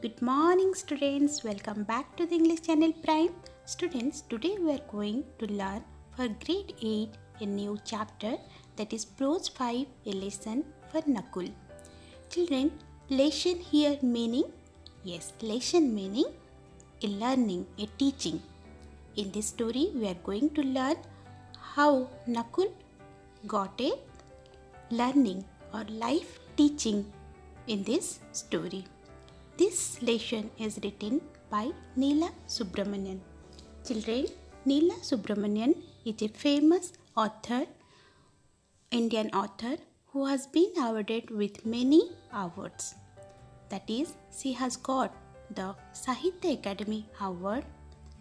Good morning students, welcome back to the English channel Prime. Students, today we are going to learn for grade 8 a new chapter, that is Prose 5, a lesson for Nakul. Children, lesson here meaning? Yes, lesson meaning a learning, a teaching. In this story we are going to learn how Nakul got a learning or life teaching in this story. This lesson is written by Neela Subramanian. Children, Neela Subramanian is a famous author, Indian author who has been awarded with many awards. That is, she has got the Sahitya Academy Award,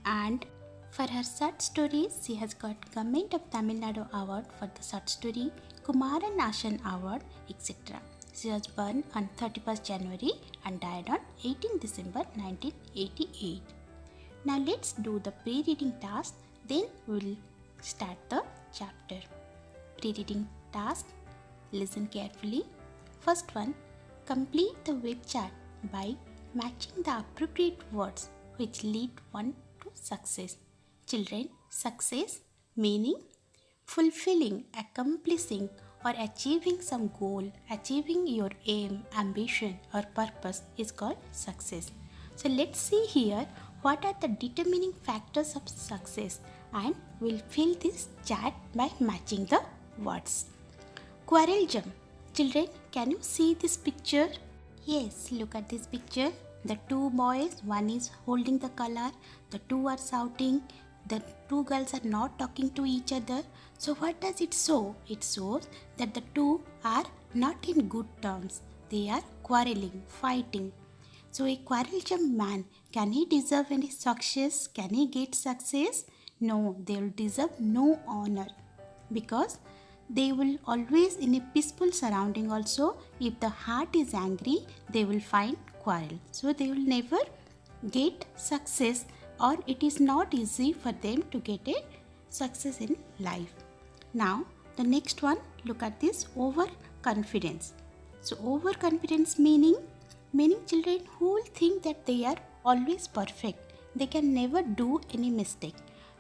and for her short stories she has got Government of Tamil Nadu Award for the short story, Kumaran Ashan Award, etc. She was born on 31st January and died on 18 December 1988. Now let's do the pre-reading task, then we'll start the chapter. Pre-reading task, listen carefully. First one, complete the web chat by matching the appropriate words which lead one to success. Children, success meaning fulfilling, accomplishing or achieving some goal, achieving your aim, ambition or purpose is called success. So let's see here what are the determining factors of success, and we'll fill this chat by matching the words. Quarreljam. Children, can you see this picture? Yes, look at this picture. The two boys, one is holding the color, the two are shouting, the two girls are not talking to each other. So what does it show? It shows that the two are not in good terms. They are quarreling, fighting. So a quarrelsome man, can he deserve any success? Can he get success? No, they will deserve no honor, because they will always in a peaceful surrounding also. If the heart is angry, they will find quarrel. So they will never get success, or it is not easy for them to get a success in life. Now the next one, look at this overconfidence. So overconfidence meaning children who will think that they are always perfect. They can never do any mistake.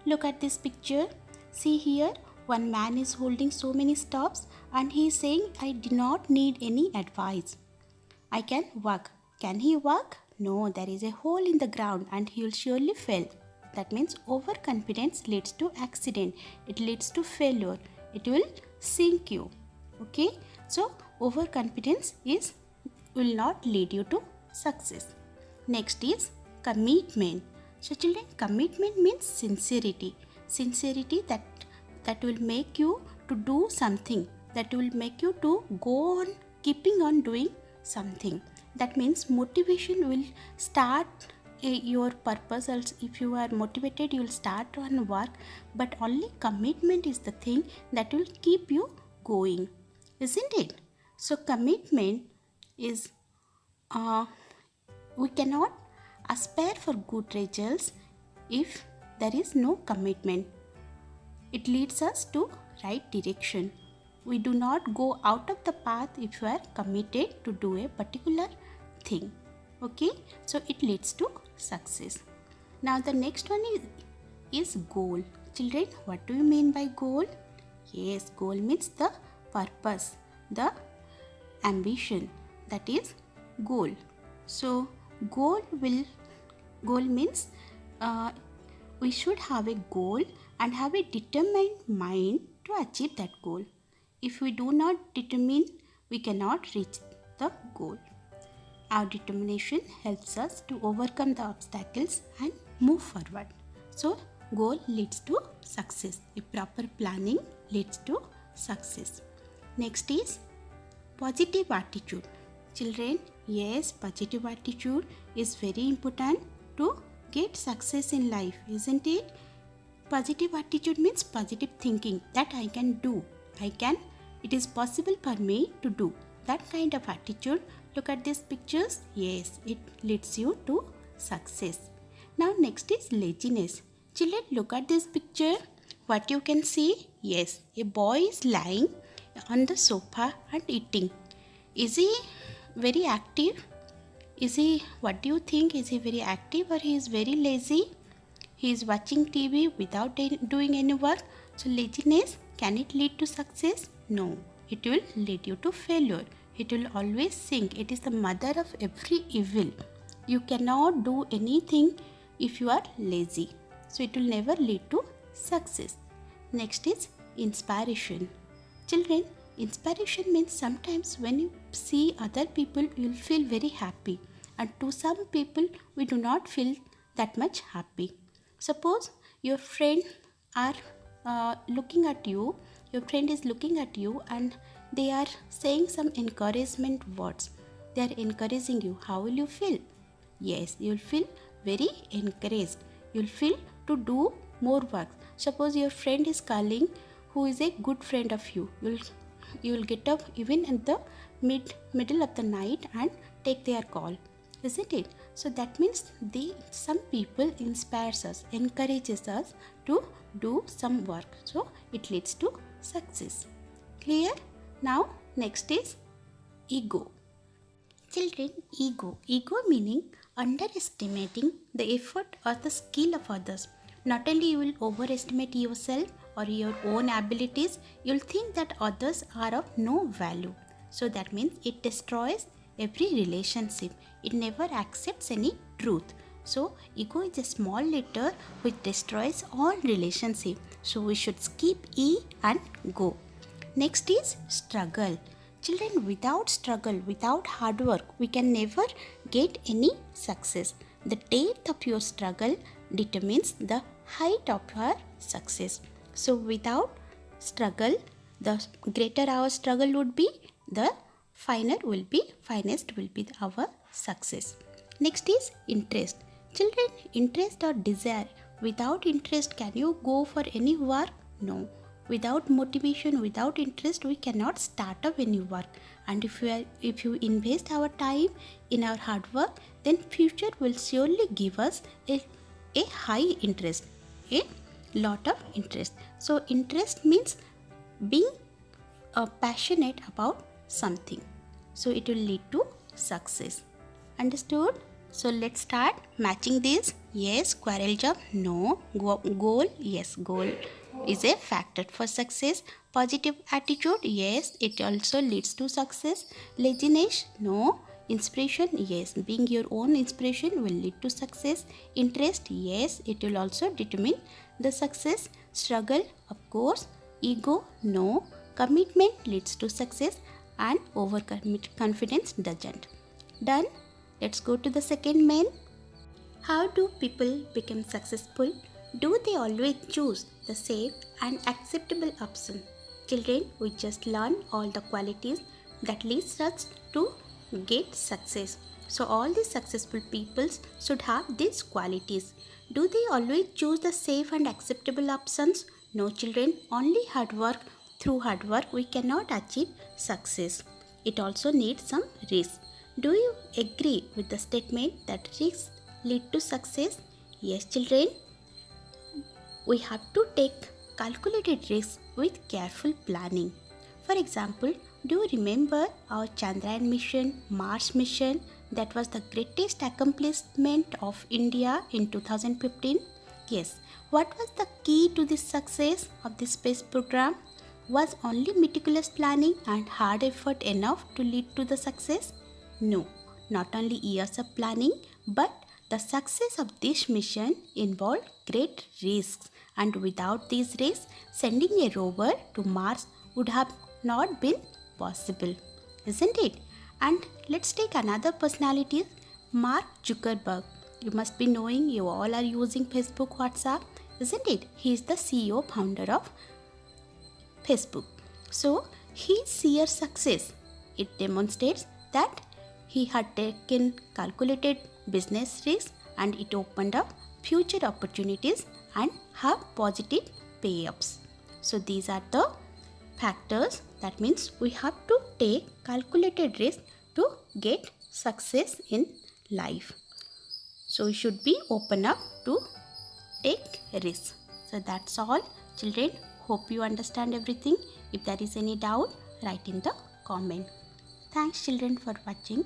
Look at this picture. See here, one man is holding so many stops and he is saying, I do not need any advice. I can walk. Can he walk? No, there is a hole in the ground and he will surely fail. That means overconfidence leads to accident. It leads to failure. It will sink you. Okay? So overconfidence will not lead you to success. Next is commitment. So children, commitment means sincerity. Sincerity that will make you to do something. That will make you to go on keeping on doing something. That means motivation will start your purpose. Also, if you are motivated, you will start on work, but only commitment is the thing that will keep you going, isn't it? So commitment is we cannot aspire for good results if there is no commitment. It leads us to right direction. We do not go out of the path if you are committed to do a particular thing. Okay, so it leads to success. Now the next one is goal. Children, what do you mean by goal? Yes, goal means the purpose, the ambition, that is goal. So goal means we should have a goal and have a determined mind to achieve that goal. If we do not determine, we cannot reach the goal. Our determination helps us to overcome the obstacles and move forward. So goal leads to success. A proper planning leads to success. Next is positive attitude. Children, yes, positive attitude is very important to get success in life, isn't it? Positive attitude means positive thinking, that I can do. It is possible for me to do. That kind of attitude. Look at these pictures. Yes, it leads you to success. Now next is laziness. Children, look at this picture. What you can see? Yes, a boy is lying on the sofa and eating. Is he very active? Is he, what do you think? Is he very active or he is very lazy? He is watching TV without doing any work. So laziness, can it lead to success? No, it will lead you to failure. It will always sink. It is the mother of every evil. You cannot do anything if you are lazy. So it will never lead to success. Next is inspiration. Children, inspiration means sometimes when you see other people, you will feel very happy. And to some people, we do not feel that much happy. Suppose your friend are looking at you, your friend is looking at you and they are saying some encouragement words. They are encouraging you. How will you feel? Yes, you will feel very encouraged. You will feel to do more work. Suppose your friend is calling who is a good friend of you. You will get up even at the middle of the night and take their call, isn't it? So that means some people inspires us, encourages us to do some work. So it leads to success. Clear? Now next is ego. Children, ego meaning underestimating the effort or the skill of others. Not only you will overestimate yourself or your own abilities, you'll think that others are of no value. So that means it destroys every relationship. It never accepts any truth. So ego is a small letter which destroys all relationship. So we should skip E and go. Next is struggle. Children, without struggle, without hard work, we can never get any success. The depth of your struggle determines the height of your success. So without struggle, the greater our struggle would be, the finest will be our success. Next is interest. Children, interest or desire. Without interest, can you go for any work? No. Without motivation, without interest, we cannot start up any work. And if you invest our time in our hard work, then future will surely give us a high interest, a lot of interest. So interest means being passionate about something. So it will lead to success. Understood? So let's start matching this. Yes, squirrel jump. No. Goal. Yes, goal is a factor for success. Positive attitude. Yes, it also leads to success. Laziness. No. Inspiration. Yes, being your own inspiration will lead to success. Interest. Yes, it will also determine the success. Struggle. Of course. Ego. No. Commitment leads to success and overconfidence doesn't. Done. Let's go to the second main. How do people become successful? Do they always choose the safe and acceptable option? Children, we just learn all the qualities that leads us to get success. So all the successful people should have these qualities. Do they always choose the safe and acceptable options? No, children, only hard work. Through hard work, we cannot achieve success. It also needs some risk. Do you agree with the statement that risks lead to success? Yes, children. We have to take calculated risks with careful planning. For example, do you remember our Chandrayaan mission, Mars mission, that was the greatest accomplishment of India in 2015? Yes. What was the key to the success of this space program? Was only meticulous planning and hard effort enough to lead to the success? No, not only years of planning, but the success of this mission involved great risks, and without these risks, sending a rover to Mars would have not been possible, isn't it? And let's take another personality, Mark Zuckerberg. You must be knowing, you all are using Facebook, WhatsApp, isn't it? He is the CEO, founder of Facebook. So, his sheer success, it demonstrates that he had taken calculated business risks and it opened up future opportunities and have positive payoffs. So these are the factors. That means we have to take calculated risk to get success in life. So we should be open up to take risks. So that's all, children. Hope you understand everything. If there is any doubt, write in the comment. Thanks, children, for watching.